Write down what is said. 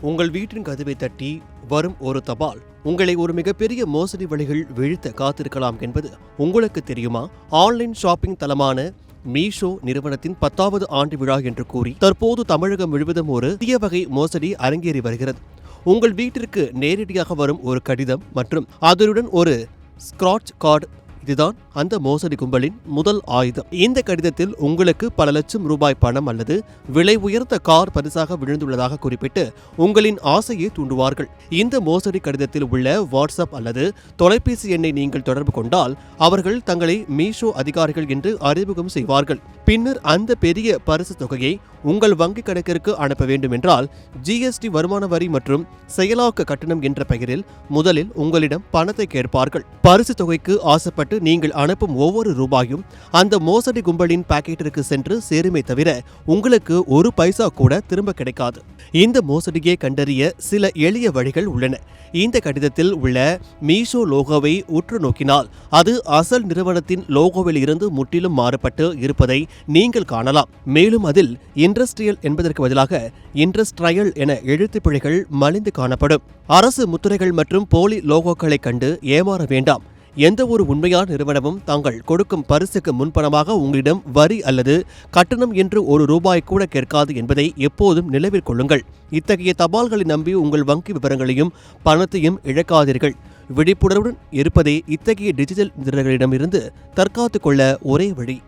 உங்கள் வீட்டின் கதவை தட்டி வரும் ஒரு தபால் உங்களை ஒரு மிகப்பெரிய மோசடி வழிகள் வீழ்த்த காத்திருக்கலாம் என்பது உங்களுக்கு தெரியுமா? ஆன்லைன் ஷாப்பிங் தளமான மீஷோ நிறுவனத்தின் 10வது ஆண்டு விழா என்று கூறி தற்போது தமிழகம் முழுவதும் ஒரு புதிய வகை மோசடி அரங்கேறி வருகிறது. உங்கள் வீட்டிற்கு நேரடியாக வரும் ஒரு கடிதம் மற்றும் அதனுடன் ஒரு ஸ்கிராட்ச் கார்டு, இதுதான் அந்த மோசடி கும்பலின் முதல் ஆயுதம். இந்த கடிதத்தில் உங்களுக்கு பல லட்சம் ரூபாய் பணம் அல்லது விலை உயர்ந்த கார் பரிசாக விழுந்துள்ளதாக குறிப்பிட்டு உங்களின் ஆசையை தூண்டுவார்கள். இந்த மோசடி கடிதத்தில் உள்ள வாட்ஸ்அப் அல்லது தொலைபேசி எண்ணை நீங்கள் தொடர்பு கொண்டால் அவர்கள் தங்களை மீஷோ அதிகாரிகள் என்று அறிமுகம் செய்வார்கள். பின்னர் அந்த பெரிய பரிசு தொகையை உங்கள் வங்கிக் கணக்கிற்கு அனுப்ப வேண்டும் என்றால் GST, வருமான வரி மற்றும் செயலாக்க கட்டணம் என்ற பெயரில் முதலில் உங்களிடம் பணத்தை கேட்பார்கள். பரிசு தொகைக்கு ஆசைப்பட்டு நீங்கள் அனுப்பும் ஒவ்வொரு ரூபாயும் அந்த மோசடி கும்பலின் பாக்கெட்டிற்கு சென்று சேருமே தவிர உங்களுக்கு ஒரு பைசா கூட திரும்ப கிடைக்காது. இந்த மோசடியை கண்டறிய சில எளிய வழிகள் உள்ளன. இந்த கடிதத்தில் உள்ள மீஷோ லோகோவை உற்று நோக்கினால் அது அசல் நிறுவனத்தின் லோகோவில் இருந்து முற்றிலும் மாறுபட்டு இருப்பதை நீங்கள் காணலாம். மேலும் அதில் இண்டஸ்ட்ரியல் என்பதற்கு பதிலாக இண்டஸ்ட்ரியல் என எழுத்துப்பிழைகள் மலிந்து காணப்படும். அரசு முத்திரைகள் மற்றும் போலி லோகோக்களை கண்டு ஏமாற வேண்டாம். எந்த ஒரு உண்மையான நிறுவனமும் தாங்கள் கொடுக்கும் பரிசுக்கு முன்பணமாக உங்களிடம் வரி அல்லது கட்டணம் என்று ஒரு ரூபாய் கூட கேட்காது என்பதை எப்போதும் நினைவில் கொள்ளுங்கள். இத்தகைய தபால்களை நம்பி உங்கள் வங்கி விவரங்களையும் பணத்தையும் இழக்காதீர்கள். விழிப்புணர்வுடன் இருப்பதே இத்தகைய டிஜிட்டல் திருடர்களிடமிருந்து தற்காத்துக் கொள்ள ஒரே வழி.